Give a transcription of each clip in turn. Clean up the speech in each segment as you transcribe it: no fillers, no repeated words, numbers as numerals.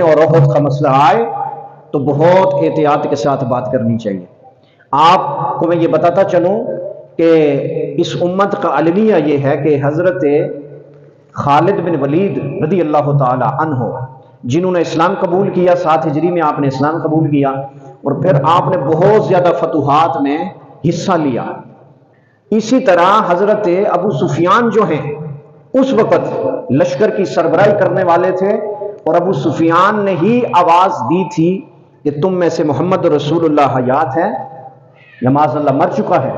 اور احد کا مسئلہ آئے تو بہت احتیاط کے ساتھ بات کرنی چاہیے۔ آپ کو میں یہ بتاتا چلوں کہ اس امت کا المیہ یہ ہے کہ حضرت خالد بن ولید رضی اللہ تعالی عنہ جنہوں نے اسلام قبول کیا، 7 ہجری میں آپ نے اسلام قبول کیا اور پھر آپ نے بہت زیادہ فتوحات میں حصہ لیا۔ اسی طرح حضرت ابو سفیان جو ہیں اس وقت لشکر کی سربراہی کرنے والے تھے، اور ابو سفیان نے ہی آواز دی تھی کہ تم میں سے محمد رسول اللہ حیات ہے یا معاذ اللہ مر چکا ہے۔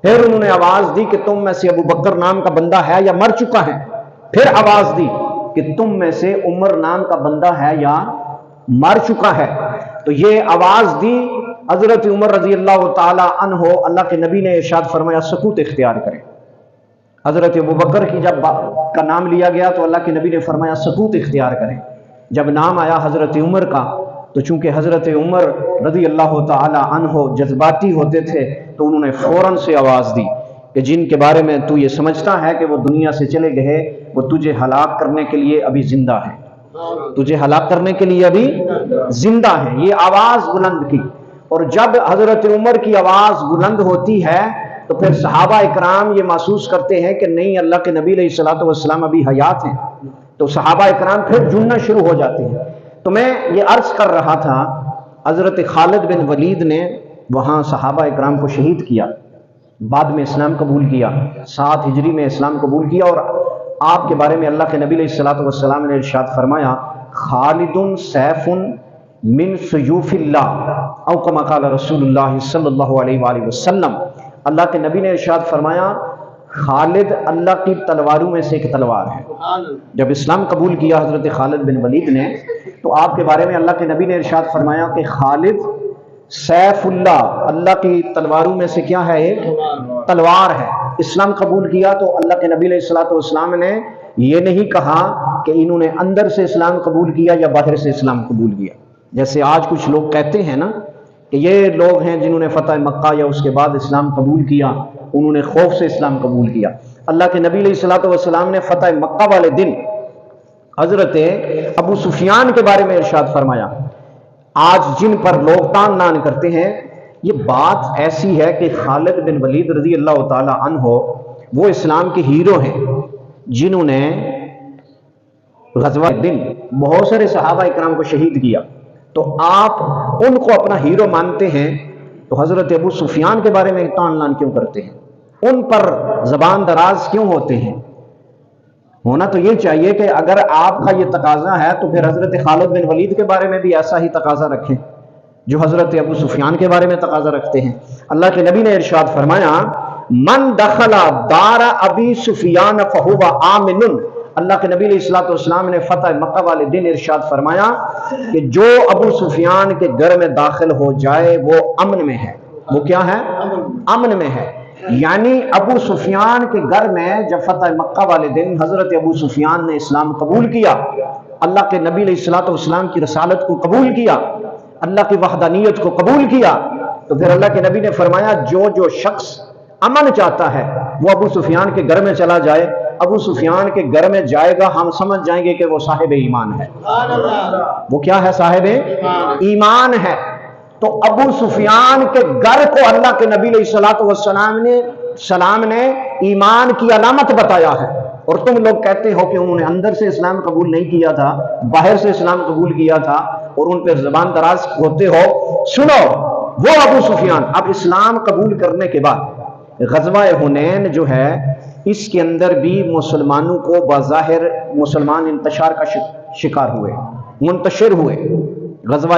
پھر انہوں نے آواز دی کہ تم میں سے ابو بکر نام کا بندہ ہے یا مر چکا ہے۔ پھر آواز دی کہ تم میں سے عمر نام کا بندہ ہے یا مر چکا ہے۔ تو یہ آواز دی حضرت عمر رضی اللہ تعالی عنہ، اللہ کے نبی نے ارشاد فرمایا سکوت اختیار کریں۔ حضرت ابو بکر کی جب کا نام لیا گیا تو اللہ کے نبی نے فرمایا سکوت اختیار کریں۔ جب نام آیا حضرت عمر کا تو چونکہ حضرت عمر رضی اللہ تعالی عنہ جذباتی ہوتے تھے تو انہوں نے فوراً سے آواز دی کہ جن کے بارے میں تو یہ سمجھتا ہے کہ وہ دنیا سے چلے گئے، وہ تجھے ہلاک کرنے کے لیے ابھی زندہ ہے، تجھے ہلاک کرنے کے لیے ابھی زندہ ہے۔ یہ آواز بلند کی، اور جب حضرت عمر کی آواز بلند ہوتی ہے تو پھر صحابہ اکرام یہ محسوس کرتے ہیں کہ نہیں، اللہ کے نبی علیہ الصلوۃ والسلام ابھی حیات ہیں، تو صحابہ اکرام پھر جننا شروع ہو جاتے ہیں۔ تو میں یہ عرض کر رہا تھا حضرت خالد بن ولید نے وہاں صحابہ اکرام کو شہید کیا، بعد میں اسلام قبول کیا، 7 ہجری میں اسلام قبول کیا، اور آپ کے بارے میں اللہ کے نبی علیہ الصلوۃ والسلام نے ارشاد فرمایا خالد سیف من سیوف اللہ، او کما قال رسول اللہ صلی اللہ علیہ وآلہ وسلم۔ اللہ کے نبی نے ارشاد فرمایا خالد اللہ کی تلواروں میں سے ایک تلوار ہے۔ جب اسلام قبول کیا حضرت خالد بن ولید نے تو آپ کے بارے میں اللہ کے نبی نے ارشاد فرمایا کہ خالد سیف اللہ، اللہ کی تلواروں میں سے کیا ہے؟ ایک تلوار ہے۔ اسلام قبول کیا تو اللہ کے نبی علیہ الصلوۃ والسلام نے یہ نہیں کہا کہ انہوں نے اندر سے اسلام قبول کیا یا باہر سے اسلام قبول کیا، جیسے آج کچھ لوگ کہتے ہیں نا کہ یہ لوگ ہیں جنہوں نے فتح مکہ یا اس کے بعد اسلام قبول کیا، انہوں نے خوف سے اسلام قبول کیا۔ اللہ کے نبی علیہ الصلوۃ والسلام نے فتح مکہ والے دن حضرت ابو سفیان کے بارے میں ارشاد فرمایا آج جن پر لوگ تان نان کرتے ہیں، یہ بات ایسی ہے کہ خالد بن ولید رضی اللہ تعالی عنہ وہ اسلام کے ہیرو ہیں جنہوں نے غزوہ دن بہت سارے صحابہ اکرام کو شہید کیا، تو آپ ان کو اپنا ہیرو مانتے ہیں، تو حضرت ابو سفیان کے بارے میں تان نان کیوں کرتے ہیں؟ ان پر زبان دراز کیوں ہوتے ہیں؟ ہونا تو یہ چاہیے کہ اگر آپ کا یہ تقاضا ہے تو پھر حضرت خالد بن ولید کے بارے میں بھی ایسا ہی تقاضا رکھیں جو حضرت ابو سفیان کے بارے میں تقاضا رکھتے ہیں۔ اللہ کے نبی نے ارشاد فرمایا من دخل دار ابی سفیان فہو آمن۔ اللہ کے نبی علیہ الصلوۃ والسلام نے فتح مکہ والے دن ارشاد فرمایا کہ جو ابو سفیان کے گھر میں داخل ہو جائے وہ امن میں ہے۔ وہ کیا ہے؟ امن میں ہے۔ یعنی ابو سفیان کے گھر میں جب فتح مکہ والے دن حضرت ابو سفیان نے اسلام قبول کیا، اللہ کے نبی علیہ الصلوۃ والسلام کی رسالت کو قبول کیا، اللہ کی وحدانیت کو قبول کیا، تو پھر اللہ کے نبی نے فرمایا جو شخص امن چاہتا ہے وہ ابو سفیان کے گھر میں چلا جائے۔ ابو سفیان کے گھر میں جائے گا، ہم سمجھ جائیں گے کہ وہ صاحب ایمان ہے۔ وہ کیا ہے؟ صاحب ایمان ہے۔ تو ابو سفیان کے گھر کو اللہ کے نبی علیہ الصلوۃ والسلام نے ایمان کی علامت بتایا ہے، اور تم لوگ کہتے ہو کہ انہوں نے اندر سے اسلام قبول نہیں کیا تھا، باہر سے اسلام قبول کیا تھا، اور ان پہ زبان دراز ہوتے ہو۔ سنو، وہ ابو سفیان اب اسلام قبول کرنے کے بعد غزوہ حنین جو ہے اس کے اندر بھی مسلمانوں کو بظاہر مسلمان انتشار کا شکار ہوئے، منتشر ہوئے۔ غزوہ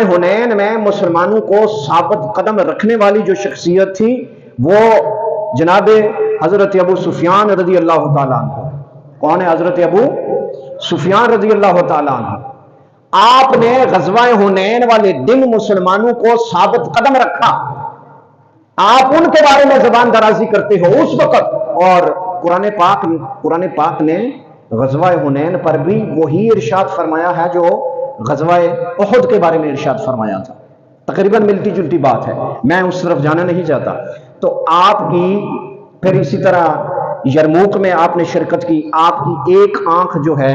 حنین میں مسلمانوں کو ثابت قدم رکھنے والی جو شخصیت تھی وہ جناب حضرت ابو سفیان رضی اللہ تعالیٰ عنہ۔ کون ہے حضرت ابو سفیان رضی اللہ تعالیٰ عنہ؟ آپ نے غزوہ حنین والے دن مسلمانوں کو ثابت قدم رکھا، آپ ان کے بارے میں زبان درازی کرتے ہو اس وقت، اور قرآن پاک نے غزوہ حنین پر بھی وہی ارشاد فرمایا ہے جو غزوہ احد کے بارے میں ارشاد فرمایا تھا، تقریباً ملتی جلتی بات ہے، میں اس طرف جانا نہیں چاہتا۔ تو آپ کی پھر اسی طرح یرموک میں آپ نے شرکت کی، آپ کی ایک آنکھ جو ہے